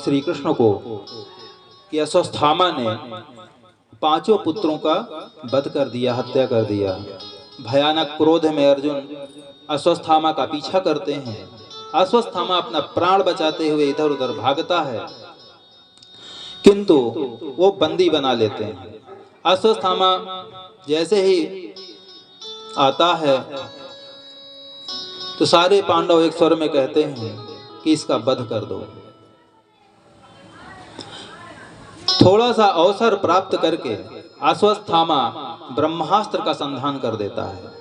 श्री कृष्ण को कि अश्वत्थामा ने 5 पुत्रों का वध कर दिया, हत्या कर दिया। भयानक क्रोध में अर्जुन अश्वत्थामा का पीछा करते हैं। अश्वत्थामा अपना प्राण बचाते हुए इधर उधर भागता है, किंतु वो बंदी बना लेते हैं। अश्वत्थामा जैसे ही आता है तो सारे पांडव एक स्वर में कहते हैं कि इसका वध कर दो। थोड़ा सा अवसर प्राप्त करके अश्वत्थामा ब्रह्मास्त्र का संधान कर देता है।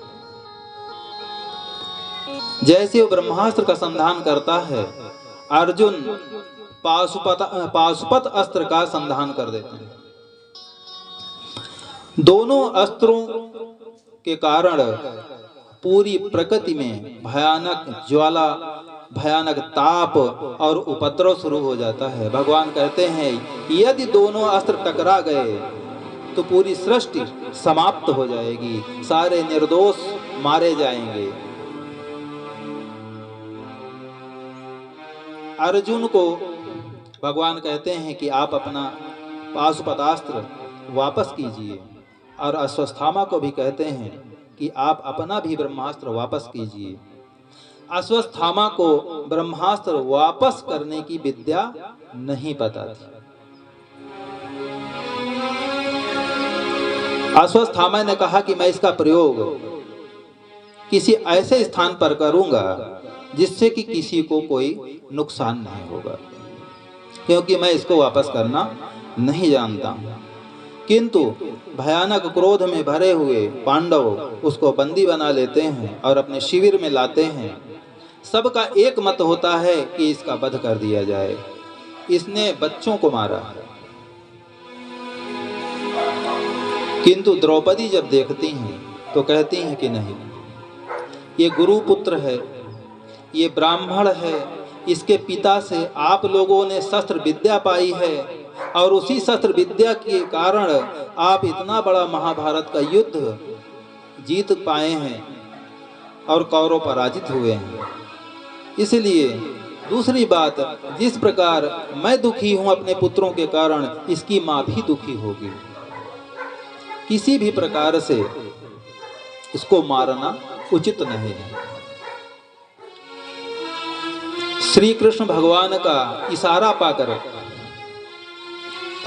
जैसे वो ब्रह्मास्त्र का संधान करता है, अर्जुन पाशुपत अस्त्र का संधान कर देते हैं। दोनों अस्त्रों के कारण पूरी प्रकृति में भयानक ज्वाला, भयानक ताप और उपद्रव शुरू हो जाता है। भगवान कहते हैं यदि दोनों अस्त्र टकरा गए तो पूरी सृष्टि समाप्त हो जाएगी, सारे निर्दोष मारे जाएंगे। अर्जुन को भगवान कहते हैं कि आप अपना पाशुपतास्त्र वापस कीजिए, और अश्वत्थामा को भी कहते हैं कि आप अपना भी ब्रह्मास्त्र वापस कीजिए। अश्वत्थामा को ब्रह्मास्त्र वापस करने की विद्या नहीं पता थी। अश्वत्थामा ने कहा कि मैं इसका प्रयोग किसी ऐसे स्थान पर करूंगा जिससे कि किसी को कोई नुकसान नहीं होगा, क्योंकि मैं इसको वापस करना नहीं जानता। किंतु भयानक क्रोध में भरे हुए पांडव उसको बंदी बना लेते हैं और अपने शिविर में लाते हैं। सबका एक मत होता है कि इसका वध कर दिया जाए। इसने बच्चों को मारा, किंतु द्रौपदी जब देखती हैं तो कहती हैं कि नहीं, ये गुरुपुत्र है, ये ब्राह्मण है, इसके पिता से आप लोगों ने शस्त्र विद्या पाई है और उसी शस्त्र विद्या के कारण आप इतना बड़ा महाभारत का युद्ध जीत पाए हैं और कौरव पराजित हुए हैं। इसलिए दूसरी बात, जिस प्रकार मैं दुखी हूं अपने पुत्रों के कारण, इसकी मां भी दुखी होगी। किसी भी प्रकार से इसको मारना उचित नहीं है। श्री कृष्ण भगवान का इशारा पाकर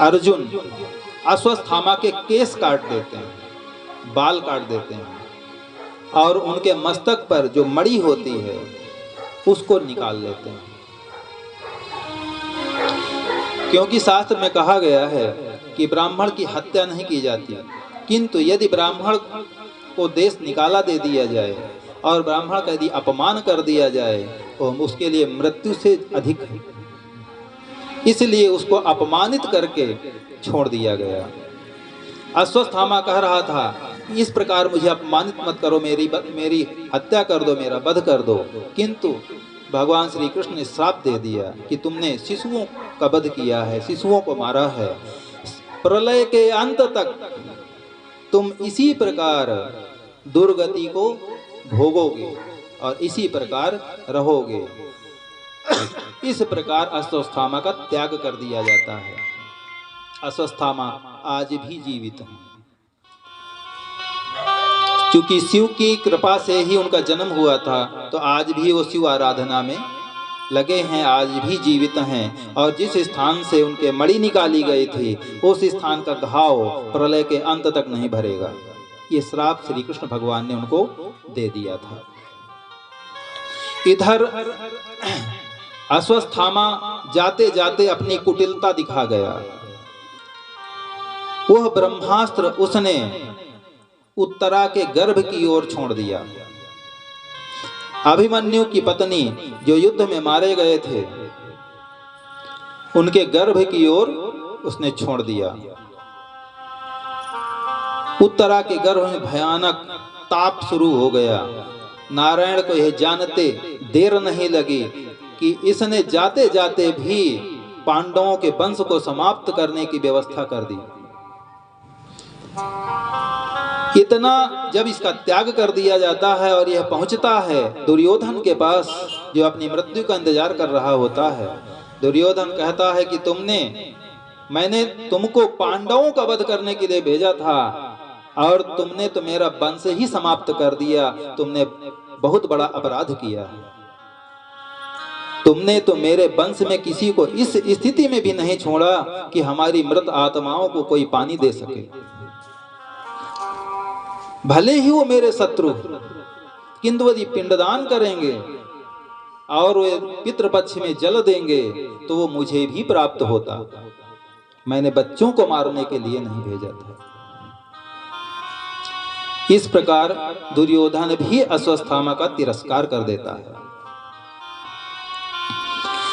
अर्जुन अश्वत्थामा के केस काट देते हैं, बाल काट देते हैं, और उनके मस्तक पर जो मणि होती है उसको निकाल लेते हैं। क्योंकि शास्त्र में कहा गया है कि ब्राह्मण की हत्या नहीं की जाती, किंतु यदि ब्राह्मण को देश निकाला दे दिया जाए और ब्राह्मण का यदि अपमान कर दिया जाए तो उसके लिए मृत्यु से अधिक है। इसलिए उसको अपमानित करके छोड़ दिया गया। अश्वत्थामा कह रहा था, इस प्रकार मुझे अपमानित मत करो, मेरी हत्या कर दो, मेरा वध कर दो। किंतु भगवान श्री कृष्ण ने श्राप दे दिया कि तुमने शिशुओं का वध किया है, शिशुओं को मारा है। प्रलय के अंत तक तुम इसी प्रकार दुर्गति को भोगोगे और इसी प्रकार रहोगे। इस प्रकार अश्वत्थामा का त्याग कर दिया जाता है। अश्वत्थामा आज भी जीवित हैं, क्योंकि शिव की कृपा से ही उनका जन्म हुआ था, तो आज भी वो शिव आराधना में लगे हैं, आज भी जीवित हैं। और जिस स्थान से उनके मणि निकाली गई थी उस स्थान का घाव प्रलय के अंत तक नहीं भरेगा। ये श्राप श्री कृष्ण भगवान ने उनको दे दिया था। इधर अश्वत्थामा जाते जाते अपनी कुटिलता दिखा गया। वह ब्रह्मास्त्र उसने उत्तरा के गर्भ की ओर छोड़ दिया। अभिमन्यु की पत्नी जो युद्ध में मारे गए थे, उनके गर्भ की ओर उसने छोड़ दिया। उत्तरा के गर्भ में भयानक ताप शुरू हो गया। नारायण को यह जानते देर नहीं लगी कि इसने जाते जाते भी पांडवों के वंश को समाप्त करने की व्यवस्था कर दी। इतना जब इसका त्याग कर दिया जाता है और यह पहुंचता है दुर्योधन के पास, जो अपनी मृत्यु का इंतजार कर रहा होता है, दुर्योधन कहता है कि मैंने तुमको पांडवों का वध करने के लिए भेजा था और तुमने तो मेरा वंश ही समाप्त कर दिया। तुमने बहुत बड़ा अपराध किया है। तुमने तो मेरे वंश में किसी को इस स्थिति में भी नहीं छोड़ा कि हमारी मृत आत्माओं को कोई पानी दे सके। भले ही वो मेरे शत्रु, किंतु यदि पिंडदान करेंगे और वे पितृपक्ष में जल देंगे तो वो मुझे भी प्राप्त होता। मैंने बच्चों को मारने के लिए नहीं भेजा था। इस प्रकार दुर्योधन भी अश्वत्थामा का तिरस्कार कर देता है।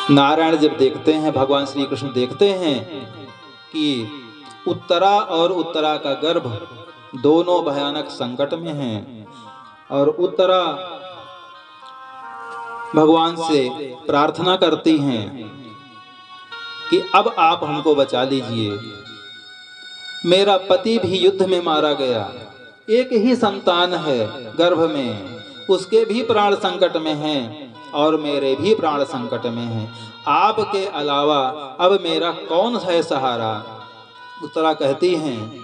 नारायण जब देखते हैं, भगवान श्री कृष्ण देखते हैं कि उत्तरा और उत्तरा का गर्भ दोनों भयानक संकट में हैं और उत्तरा भगवान से प्रार्थना करती हैं कि अब आप हमको बचा लीजिए। मेरा पति भी युद्ध में मारा गया, एक ही संतान है गर्भ में, उसके भी प्राण संकट में हैं और मेरे भी प्राण संकट में हैं। आपके अलावा अब मेरा कौन है सहारा? उत्तरा कहती हैं,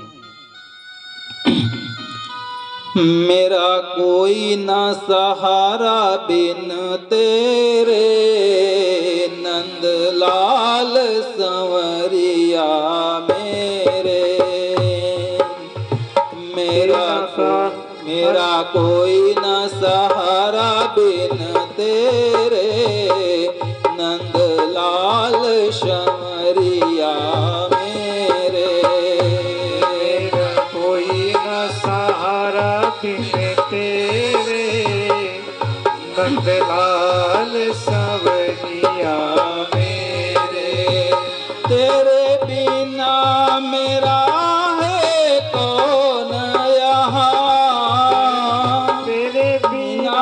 मेरा कोई न सहारा बिन तेरे, नंदलाल संवरिया मेरे। मेरा कोई न सहारा बिन तेरे, नंदलाल संवरिया मेरे। मेरा कोई न सहारा बिन तेरे, नंदलाल संवरिया मेरे। तेरे बिना मेरा है कौन यहाँ, तेरे बिना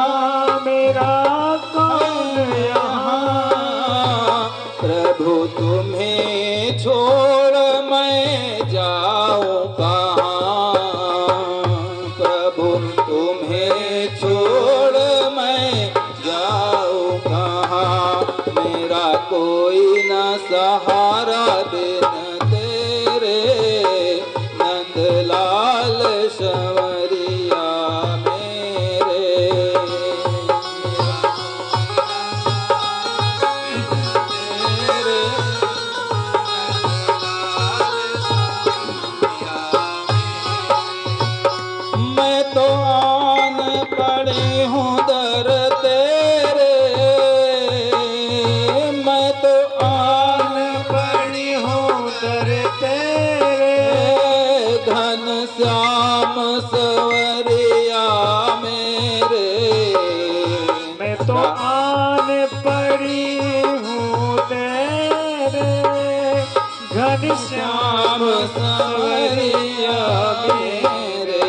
मेरा कौन यहाँ। प्रभु तुम्हें छोड़ मैं जाऊं कहाँ, प्रभु तुम्हें छोड़ मैं जाऊं कहाँ। मेरा कोई न सहारा बिन तेरे, नंदलाल संवरिया मेरे। मैं तो आन पड़े हूँ दर तेरे, मैं तो आन पड़ी हूँ दर तेरे, घन श्याम संवरिया मेरे। मैं तो आन पड़ी हूँ तेरे, घन श्याम संवरिया मेरे।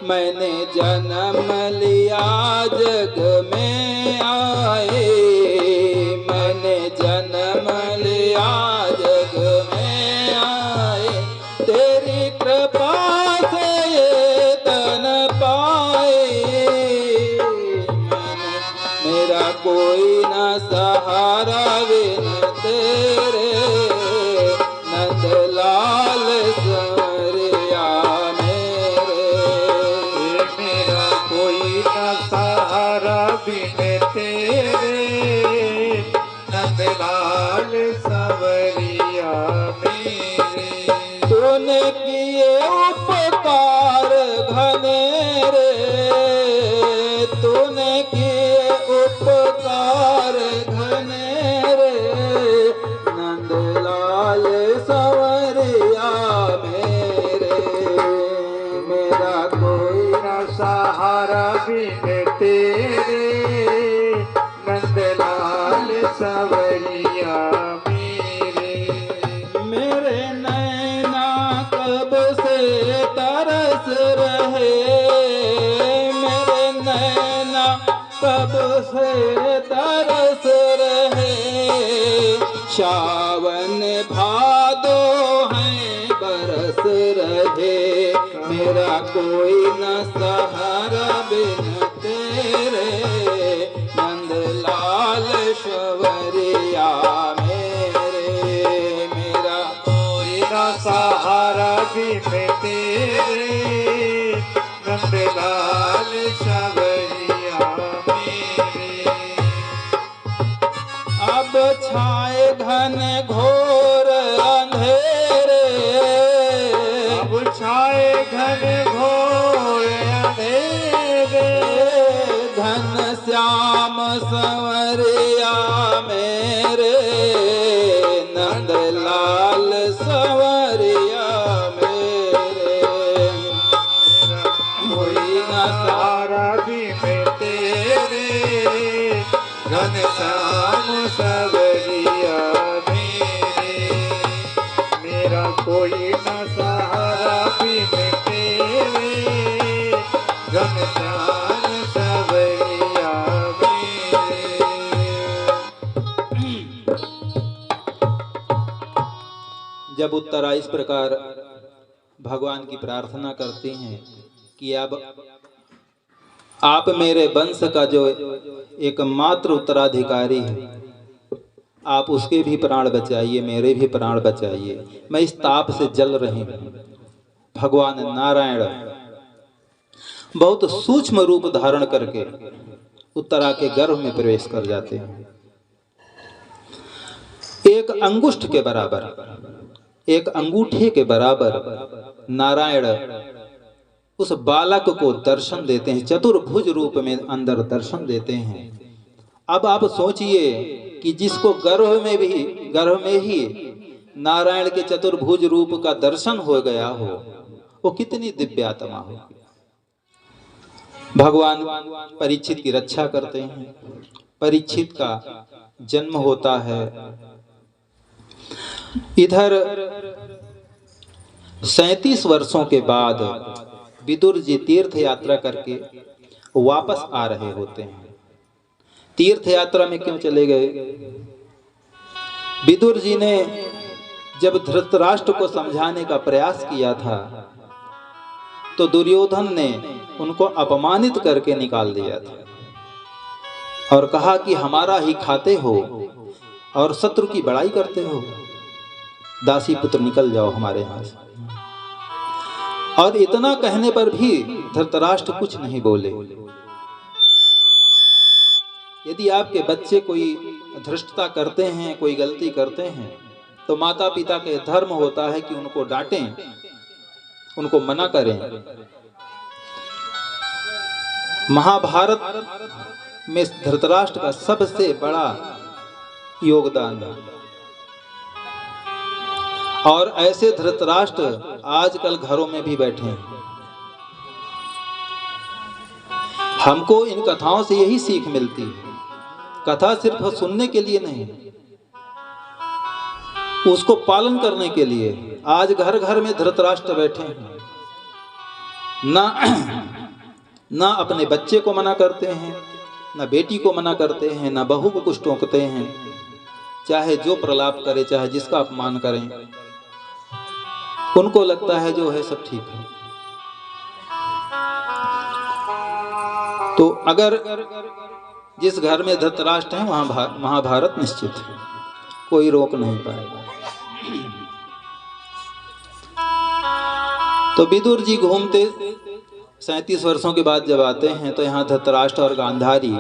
मैंने जन्म लिया जग में आए, मैंने जन्म लिया जग में आए। तेरी कृपा से ये तन पाए, मेरा कोई न सहारा बिन तेरे, नंदलाल संवरिया मेरे। मेरा कोई न सहारा बिन तेरे, नंदलाल संवरिया मेरे। तूने किए उपकार घनेरे, तूने किए उपकार घनेरे, नंदलाल संवरिया मेरे। मेरा कोई न सहारा बिन तेरे, नंदलाल संवरिया मेरे। मेरे नैना कब से तरस रहे, मेरे नैना कब से तरस रहे। सावन भादो है बरस रहे, मेरा कोई न सहारा बिन तेरे, नंदलाल संवरिया मेरे। सहारा बिन तेरे नंदलाल सवरिया मेरे। अब छाए घन घोर अंधेरे, अब छाए घन घोर अंधेरे, घन श्याम संवरिया मेरे, नंदलाल संवरिया मेरे। कोई न सहारा बिन तेरे घनश्याम सवरिया मेरे। मेरा कोई न सहारा बिन तेरे घनश्याम सवरिया मेरे। जब उत्तरा इस प्रकार भगवान की प्रार्थना करते हैं कि अब आप मेरे वंश का जो एकमात्र उत्तराधिकारी है, आप उसके भी प्राण बचाइए, मेरे भी प्राण बचाइए, मैं इस ताप से जल रही हूँ। भगवान नारायण बहुत सूक्ष्म रूप धारण करके उत्तरा के गर्भ में प्रवेश कर जाते हैं। एक अंगुष्ठ के बराबर, एक अंगूठे के बराबर नारायण उस बालक को दर्शन देते हैं, चतुर्भुज रूप में अंदर दर्शन देते हैं। अब आप सोचिए कि जिसको गर्भ में ही नारायण के चतुर्भुज रूप का दर्शन हो गया हो, वो कितनी दिव्यात्मा हो। भगवान परीक्षित की रक्षा करते हैं। परीक्षित का जन्म होता है। इधर 37 वर्षों के बाद विदुर जी तीर्थ यात्रा करके वापस आ रहे होते हैं। तीर्थ यात्रा में क्यों चले गए? विदुर जी ने जब धृतराष्ट्र को समझाने का प्रयास किया था तो दुर्योधन ने उनको अपमानित करके निकाल दिया था और कहा कि हमारा ही खाते हो और शत्रु की बड़ाई करते हो, दासी पुत्र निकल जाओ हमारे यहाँ से। और इतना कहने पर भी धृतराष्ट्र कुछ नहीं बोले। यदि आपके बच्चे कोई धृष्टता करते हैं, कोई गलती करते हैं, तो माता पिता के धर्म होता है कि उनको डांटें, उनको मना करें। महाभारत में धृतराष्ट्र का सबसे बड़ा योगदान है। और ऐसे धृतराष्ट्र आजकल घरों में भी बैठे हैं। हमको इन कथाओं से यही सीख मिलती है। कथा सिर्फ सुनने के लिए नहीं, उसको पालन करने के लिए। आज घर घर में धृतराष्ट्र बैठे हैं, ना अपने बच्चे को मना करते हैं, ना बेटी को मना करते हैं, ना बहू को कुछ टोकते हैं। चाहे जो प्रलाप करे, चाहे जिसका अपमान करें, उनको लगता है जो है सब ठीक है। तो अगर जिस घर में धृतराष्ट्र है वहां महाभारत निश्चित है, कोई रोक नहीं पाएगा। तो विदुर जी घूमते 37 वर्षों के बाद जब आते हैं तो यहाँ धृतराष्ट्र और गांधारी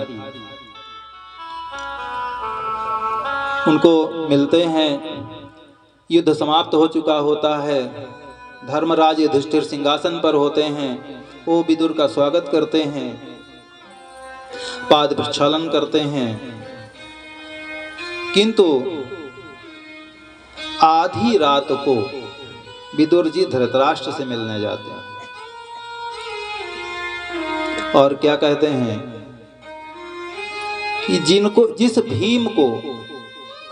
उनको मिलते हैं। युद्ध समाप्त हो चुका होता है। धर्मराज युधिष्ठिर सिंहासन पर होते हैं। वो विदुर का स्वागत करते हैं, पाद प्रक्षालन करते हैं। किंतु आधी रात को विदुर जी धृतराष्ट्र से मिलने जाते हैं और क्या कहते हैं कि जिस भीम को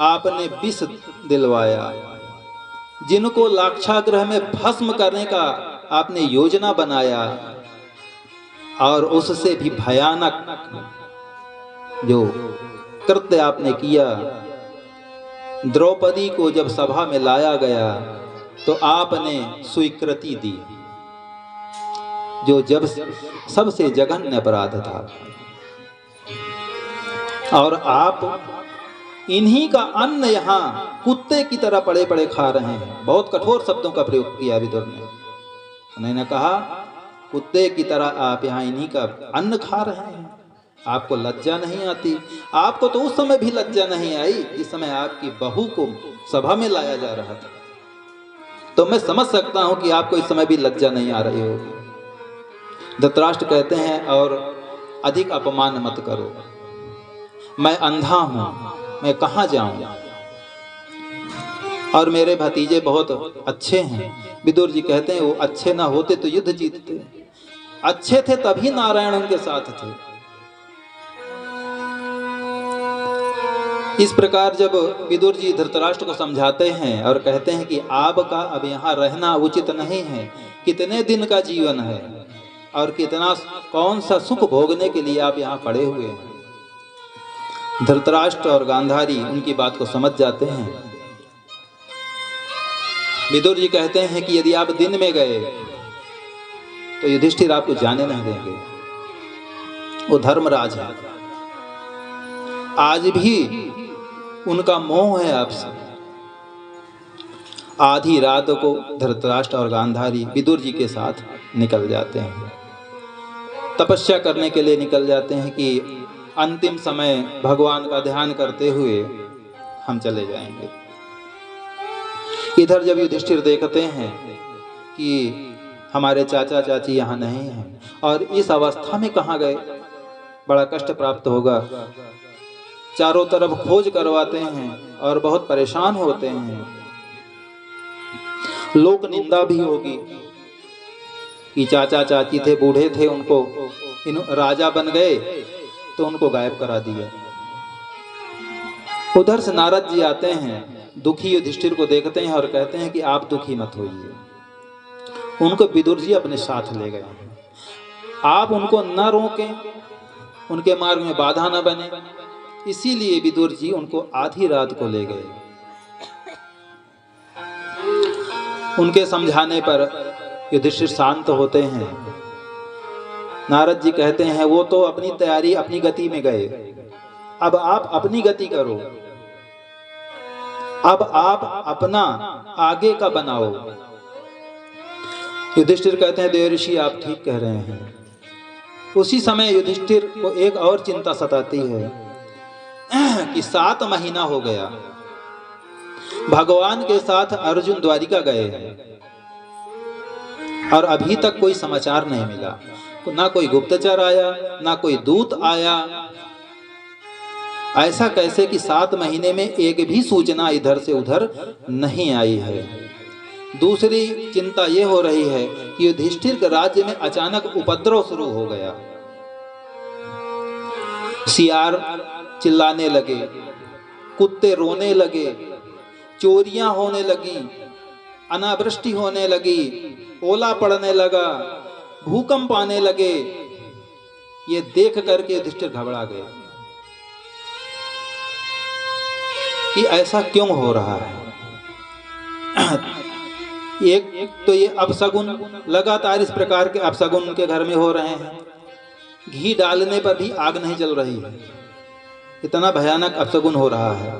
आपने विष दिलवाया, जिनको लाक्षागृह में भस्म करने का आपने योजना बनाया, और उससे भी भयानक जो कृत्य आपने किया, द्रौपदी को जब सभा में लाया गया तो आपने स्वीकृति दी, जो जब सबसे जघन्य अपराध था। और आप इन्हीं का अन्न यहाँ कुत्ते की तरह पड़े पड़े खा रहे हैं। बहुत कठोर शब्दों का प्रयोग किया विदुर ने। उन्होंने कहा कुत्ते की तरह आप यहाँ इन्हीं का अन्न खा रहे हैं, आपको लज्जा नहीं आती? आपको तो उस समय भी लज्जा नहीं आई जिस समय आपकी बहू को सभा में लाया जा रहा था। तो मैं समझ सकता हूं कि आपको इस समय भी लज्जा नहीं आ रही होगी। धृतराष्ट्र कहते हैं और अधिक अपमान मत करो, मैं अंधा हूं, मैं कहां जाऊं, और मेरे भतीजे बहुत अच्छे हैं। विदुर जी कहते हैं वो अच्छे ना होते तो युद्ध जीतते, अच्छे थे तभी नारायण उनके साथ थे। इस प्रकार जब विदुर जी धृतराष्ट्र को समझाते हैं और कहते हैं कि आपका अब यहाँ रहना उचित नहीं है, कितने दिन का जीवन है और कितना कौन सा सुख भोगने के लिए आप यहाँ पड़े हुए हैं। धृतराष्ट्र और गांधारी उनकी बात को समझ जाते हैं। विदुर जी कहते हैं कि यदि आप दिन में गए तो युधिष्ठिर आपको जाने नहीं देंगे, वो धर्मराज है। आज भी उनका मोह है आपसे। आधी रात को धृतराष्ट्र और गांधारी विदुर जी के साथ निकल जाते हैं, तपस्या करने के लिए निकल जाते हैं कि अंतिम समय भगवान का ध्यान करते हुए हम चले जाएंगे। इधर जब युधिष्ठिर देखते हैं कि हमारे चाचा चाची यहाँ नहीं हैं और इस अवस्था में कहाँ गए, बड़ा कष्ट प्राप्त होगा। चारों तरफ खोज करवाते हैं और बहुत परेशान होते हैं। लोक निंदा भी होगी कि चाचा चाची थे, बूढ़े थे, उनको राजा बन गए तो उनको गायब करा दिया। उधर से नारद जी आते हैं, दुखी युधिष्ठिर को देखते हैं और कहते हैं कि आप दुखी मत होइए। उनको विदुर जी अपने साथ ले गए, आप उनको न रोकें, उनके मार्ग में बाधा न बने, इसीलिए विदुर जी उनको आधी रात को ले गए। उनके समझाने पर युधिष्ठिर शांत होते हैं। नारद जी कहते हैं वो तो अपनी तैयारी अपनी गति में गए, अब आप अपनी गति करो, अब आप अपना आगे का बनाओ। युधिष्ठिर कहते हैं देवर्षि आप ठीक कह रहे हैं। उसी समय युधिष्ठिर को एक और चिंता सताती है कि 7 महीना हो गया, भगवान के साथ अर्जुन द्वारिका गए हैं और अभी तक कोई समाचार नहीं मिला, ना कोई गुप्तचर आया, ना कोई दूत आया। ऐसा कैसे कि 7 महीने में एक भी सूचना इधर से उधर नहीं आई है। दूसरी चिंता यह हो रही है कि युधिष्ठिर के राज्य में अचानक उपद्रव शुरू हो गया। सियार चिल्लाने लगे, कुत्ते रोने लगे, चोरियां होने लगी, अनावृष्टि होने लगी, ओला पड़ने लगा, भूकंप आने लगे। ये देख करके युधिष्ठिर घबरा गए कि ऐसा क्यों हो रहा है। एक तो ये अपशगुन, लगातार इस प्रकार के अपशगुन उनके घर में हो रहे हैं। घी डालने पर भी आग नहीं जल रही है, इतना भयानक अपशगुन हो रहा है।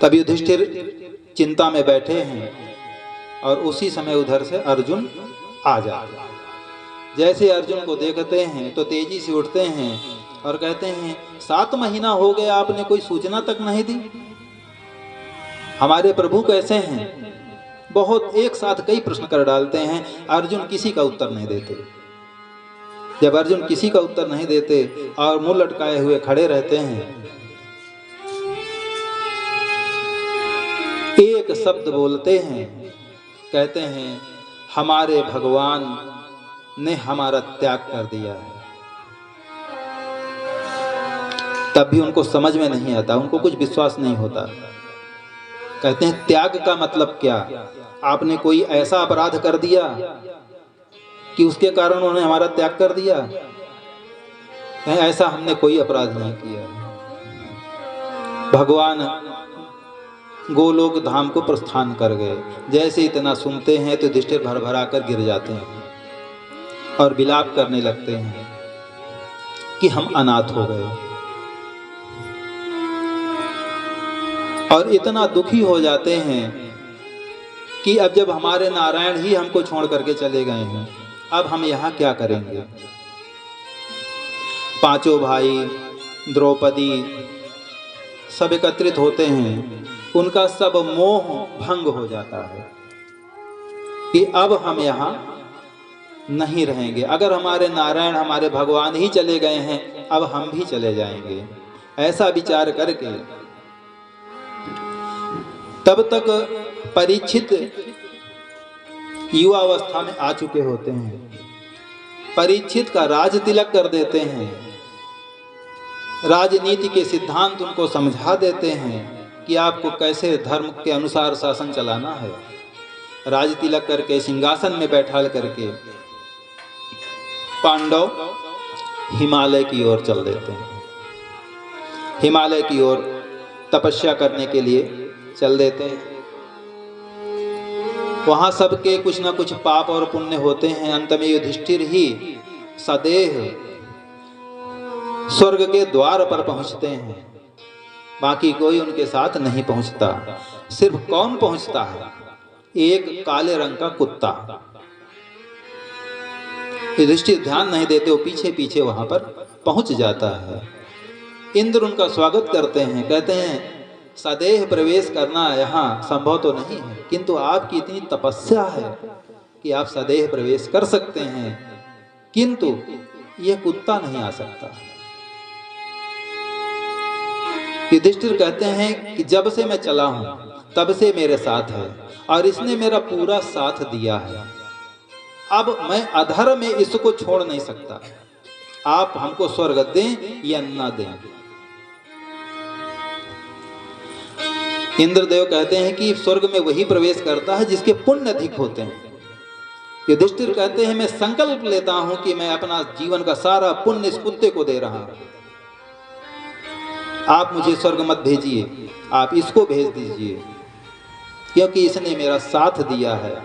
तब युधिष्ठिर चिंता में बैठे हैं और उसी समय उधर से अर्जुन आ जाते। जैसे अर्जुन को देखते हैं तो तेजी से उठते हैं और कहते हैं 7 महीना हो गया, आपने कोई सूचना तक नहीं दी, हमारे प्रभु कैसे हैं? बहुत एक साथ कई प्रश्न कर डालते हैं। अर्जुन किसी का उत्तर नहीं देते। जब अर्जुन किसी का उत्तर नहीं देते और मुंह लटकाए हुए खड़े रहते हैं, एक शब्द बोलते हैं, कहते हैं हमारे भगवान ने हमारा त्याग कर दिया है। तब भी उनको समझ में नहीं आता, उनको कुछ विश्वास नहीं होता। कहते हैं त्याग का मतलब क्या? आपने कोई ऐसा अपराध कर दिया कि उसके कारण उन्होंने हमारा त्याग कर दिया? ऐसा हमने कोई अपराध नहीं किया। भगवान गोलोक धाम को प्रस्थान कर गए। जैसे इतना सुनते हैं तो युधिष्ठिर भरभरा कर गिर जाते हैं और विलाप करने लगते हैं कि हम अनाथ हो गए, और इतना दुखी हो जाते हैं कि अब जब हमारे नारायण ही हमको छोड़ करके चले गए हैं, अब हम यहाँ क्या करेंगे। पांचों भाई, द्रौपदी सब एकत्रित होते हैं। उनका सब मोह भंग हो जाता है कि अब हम यहाँ नहीं रहेंगे। अगर हमारे नारायण, हमारे भगवान ही चले गए हैं, अब हम भी चले जाएंगे। ऐसा विचार करके तब तक परीक्षित युवा अवस्था में आ चुके होते हैं। परीक्षित का राज तिलक कर देते हैं, राजनीति के सिद्धांत उनको समझा देते हैं कि आपको कैसे धर्म के अनुसार शासन चलाना है। राज तिलक करके सिंहासन में बैठा करके पांडव हिमालय की ओर चल देते हैं। हिमालय की ओर तपस्या करने के लिए चल देते हैं। वहां सबके कुछ ना कुछ पाप और पुण्य होते हैं। अंत में युधिष्ठिर ही सदेह स्वर्ग के द्वार पर पहुंचते हैं, बाकी कोई उनके साथ नहीं पहुंचता। सिर्फ कौन पहुंचता है? एक काले रंग का कुत्ता। युधिष्ठिर ध्यान नहीं देते, वो पीछे पीछे वहां पर पहुंच जाता है। इंद्र उनका स्वागत करते हैं, कहते हैं सदेह प्रवेश करना यहाँ संभव तो नहीं है, किंतु आपकी इतनी तपस्या है कि आप सदेह प्रवेश कर सकते हैं, किंतु यह कुत्ता नहीं आ सकता। युधिष्ठिर कहते हैं कि जब से मैं चला हूं तब से मेरे साथ है और इसने मेरा पूरा साथ दिया है। अब मैं अधर्म में इसको छोड़ नहीं सकता। आप हमको स्वर्ग दें या न दें। इंद्रदेव कहते हैं कि स्वर्ग में वही प्रवेश करता है जिसके पुण्य अधिक होते हैं। युधिष्ठिर कहते हैं मैं संकल्प लेता हूं कि मैं अपना जीवन का सारा पुण्य इस कुत्ते को दे रहा हूं। आप मुझे स्वर्ग मत भेजिए, आप इसको भेज दीजिए, क्योंकि इसने मेरा साथ दिया है।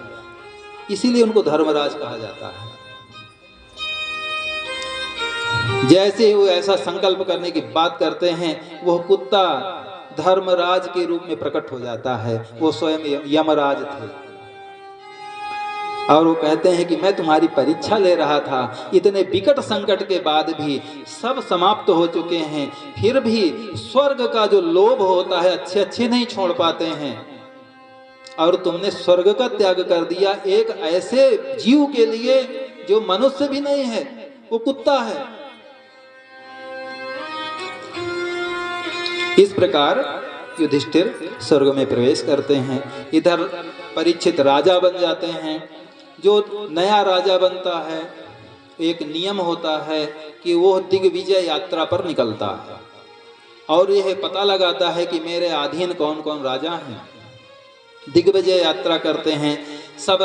इसीलिए उनको धर्मराज कहा जाता है। जैसे वो ऐसा संकल्प करने की बात करते हैं, वह कुत्ता धर्मराज के रूप में प्रकट हो जाता है। वो स्वयं यमराज थे और वो कहते हैं कि मैं तुम्हारी परीक्षा ले रहा था। इतने विकट संकट के बाद भी सब समाप्त हो चुके हैं, फिर भी स्वर्ग का जो लोभ होता है, अच्छे अच्छे नहीं छोड़ पाते हैं, और तुमने स्वर्ग का त्याग कर दिया एक ऐसे जीव के लिए जो मनुष्य भी नहीं है, वो कुत्ता है। इस प्रकार युधिष्ठिर स्वर्ग में प्रवेश करते हैं। इधर परीक्षित राजा बन जाते हैं। जो नया राजा बनता है, एक नियम होता है कि वो दिग्विजय यात्रा पर निकलता है और यह पता लगाता है कि मेरे अधीन कौन कौन राजा हैं। दिग्विजय यात्रा करते हैं। सब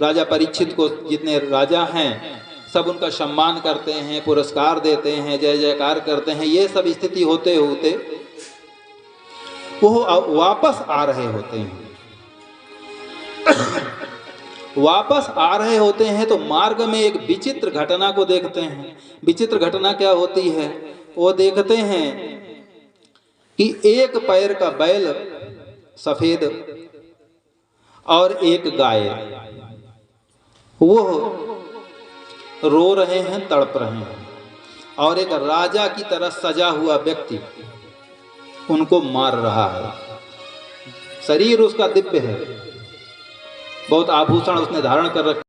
राजा परीक्षित को जितने राजा हैं सब उनका सम्मान करते हैं, पुरस्कार देते हैं, जय जयकार करते हैं। ये सब स्थिति होते होते वो वापस आ रहे होते हैं। वापस आ रहे होते हैं तो मार्ग में एक विचित्र घटना को देखते हैं। विचित्र घटना क्या होती है? वो देखते हैं कि एक पैर का बैल सफेद और एक गाय, वो रो रहे हैं, तड़प रहे हैं, और एक राजा की तरह सजा हुआ व्यक्ति उनको मार रहा है। शरीर उसका दिव्य है, बहुत आभूषण उसने धारण कर रखे।